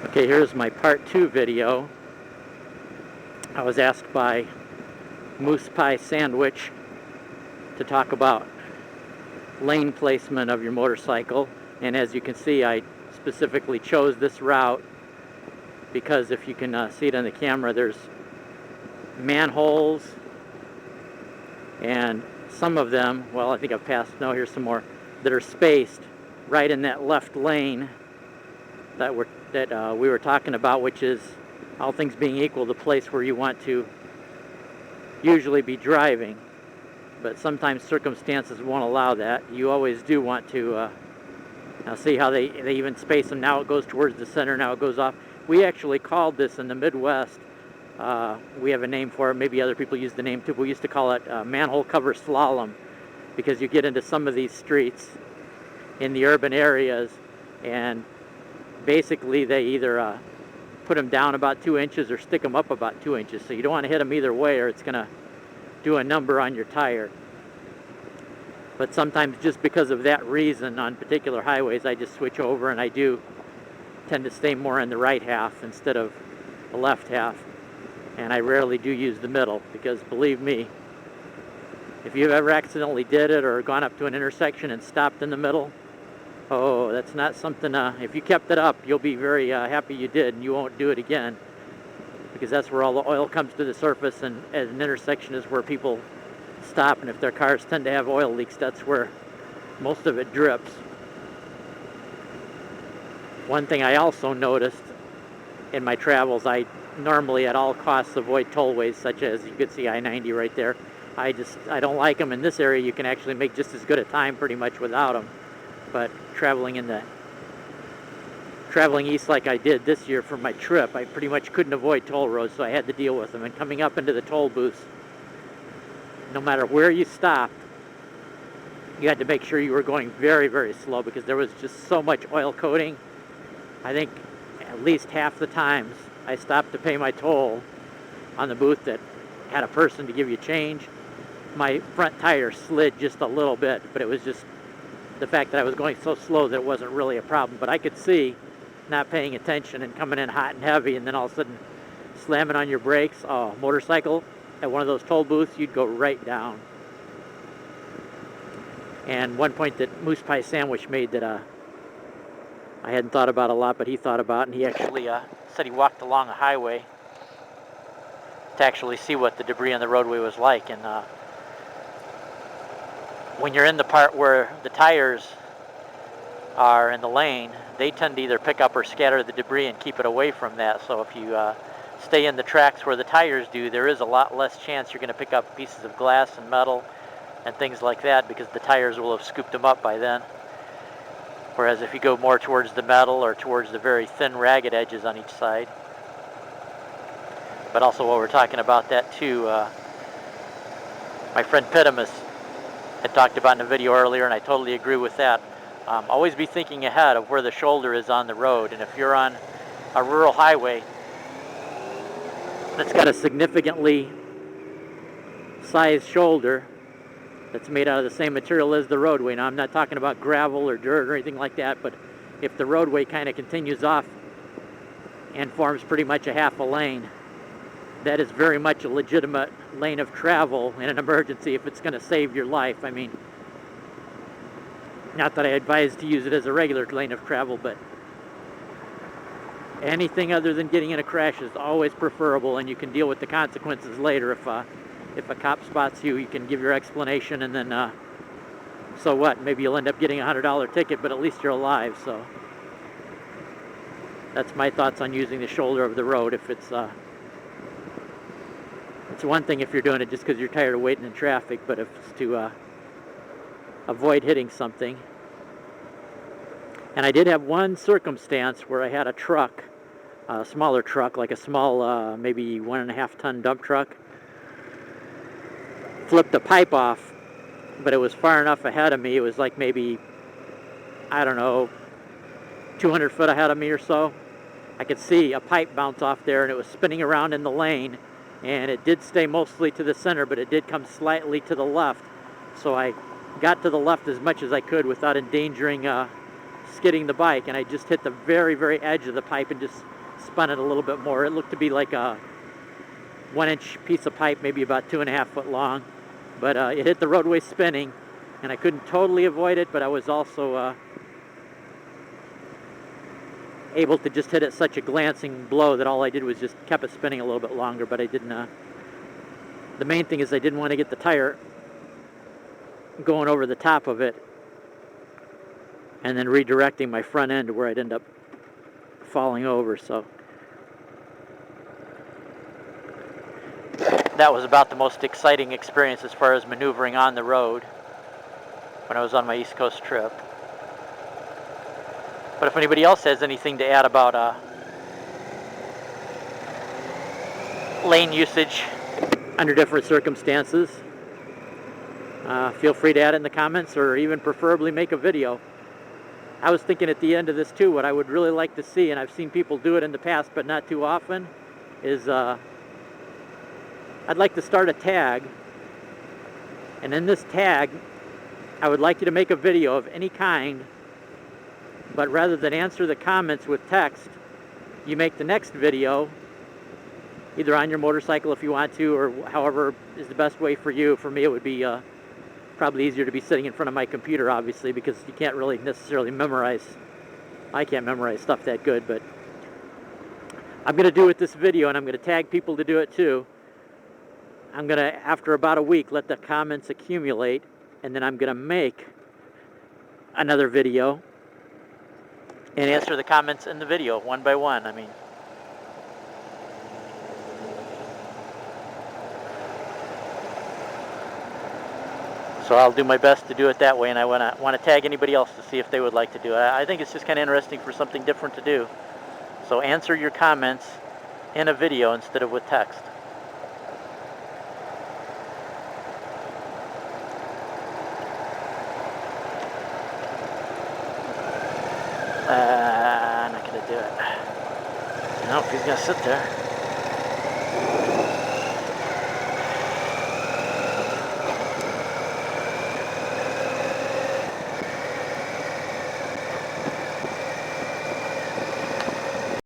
Okay, here's my part 2 video. I was asked by Moosepiesandwich to talk about lane placement of your motorcycle, and as you can see, I specifically chose this route because if you can see it on the camera, there's manholes, and some of them, well, I think I've passed, no, here's some more, that are spaced right in that left lane that we were talking about, which is, all things being equal, the place where you want to usually be driving. But sometimes circumstances won't allow that. You always do want to now see how they even space them. Now it goes towards the center, now it goes off. We actually called this in the Midwest, we have a name for it, maybe other people use the name too, but we used to call it manhole cover slalom, because you get into some of these streets in the urban areas and basically they either put them down about 2 inches or stick them up about 2 inches. So you don't want to hit them either way or it's going to do a number on your tire. But sometimes just because of that reason on particular highways, I just switch over and I do tend to stay more in the right half instead of the left half. And I rarely do use the middle because, believe me, if you've ever accidentally did it or gone up to an intersection and stopped in the middle, oh, that's not something, if you kept it up, you'll be very happy you did, and you won't do it again, because that's where all the oil comes to the surface, and at an intersection is where people stop, and if their cars tend to have oil leaks, that's where most of it drips. One thing I also noticed in my travels, I normally at all costs avoid tollways, such as, you could see I-90 right there. I don't like them. In this area, you can actually make just as good a time pretty much without them. But traveling east like I did this year for my trip, I pretty much couldn't avoid toll roads, so I had to deal with them. And coming up into the toll booths, no matter where you stopped, you had to make sure you were going very, very slow because there was just so much oil coating. I think at least half the times I stopped to pay my toll on the booth that had a person to give you change, my front tire slid just a little bit, but it was just the fact that I was going so slow that it wasn't really a problem. But I could see not paying attention and coming in hot and heavy and then all of a sudden slamming on your brakes. Oh, motorcycle at one of those toll booths, you'd go right down. And one point that Moosepiesandwich made that I hadn't thought about a lot, but he thought about, and he actually said he walked along a highway to actually see what the debris on the roadway was like. And when you're in the part where the tires are in the lane, they tend to either pick up or scatter the debris and keep it away from that. So if you stay in the tracks where the tires do, there is a lot less chance you're going to pick up pieces of glass and metal and things like that because the tires will have scooped them up by then. Whereas if you go more towards the metal or towards the very thin ragged edges on each side. But also while we're talking about that too, my friend Pitimus had talked about in a video earlier, and I totally agree with that. Always be thinking ahead of where the shoulder is on the road, and if you're on a rural highway that's got a significantly sized shoulder that's made out of the same material as the roadway. Now I'm not talking about gravel or dirt or anything like that, but if the roadway kind of continues off and forms pretty much a half a lane, that is very much a legitimate lane of travel in an emergency if it's going to save your life. I mean, not that I advise to use it as a regular lane of travel, but anything other than getting in a crash is always preferable, and you can deal with the consequences later. If a cop spots you, you can give your explanation, and then so what? Maybe you'll end up getting a $100 ticket, but at least you're alive. So that's my thoughts on using the shoulder of the road. If it's one thing if you're doing it just because you're tired of waiting in traffic, but if it's to avoid hitting something. And I did have one circumstance where I had a truck, a smaller truck, like a small, maybe 1.5 ton dump truck, flipped a pipe off, but it was far enough ahead of me. It was like maybe, I don't know, 200 foot ahead of me or so. I could see a pipe bounce off there, and it was spinning around in the lane. And it did stay mostly to the center, but it did come slightly to the left. So I got to the left as much as I could without endangering skidding the bike, and I just hit the very, very edge of the pipe and just spun it a little bit more. It looked to be like a 1-inch piece of pipe, maybe about 2.5 foot long, but it hit the roadway spinning, and I couldn't totally avoid it, but I was also able to just hit it such a glancing blow that all I did was just kept it spinning a little bit longer. But I didn't, the main thing is I didn't want to get the tire going over the top of it and then redirecting my front end to where I'd end up falling over. So that was about the most exciting experience as far as maneuvering on the road when I was on my East Coast trip. But if anybody else has anything to add about lane usage under different circumstances, feel free to add it in the comments, or even preferably make a video. I was thinking at the end of this too, what I would really like to see, and I've seen people do it in the past but not too often, is I'd like to start a tag, and in this tag I would like you to make a video of any kind, but rather than answer the comments with text, you make the next video either on your motorcycle if you want to, or however is the best way for you. For me, it would be probably easier to be sitting in front of my computer, obviously, because you can't really necessarily memorize. I can't memorize stuff that good, but I'm going to do it this video, and I'm going to tag people to do it too. I'm going to, after about a week, let the comments accumulate, and then I'm going to make another video and answer the comments in the video one by one. I mean, so I'll do my best to do it that way, and I want to tag anybody else to see if they would like to do it. I think it's just kind of interesting for something different to do. So answer your comments in a video instead of with text. I'm not going to do it. Nope, he's going to sit there.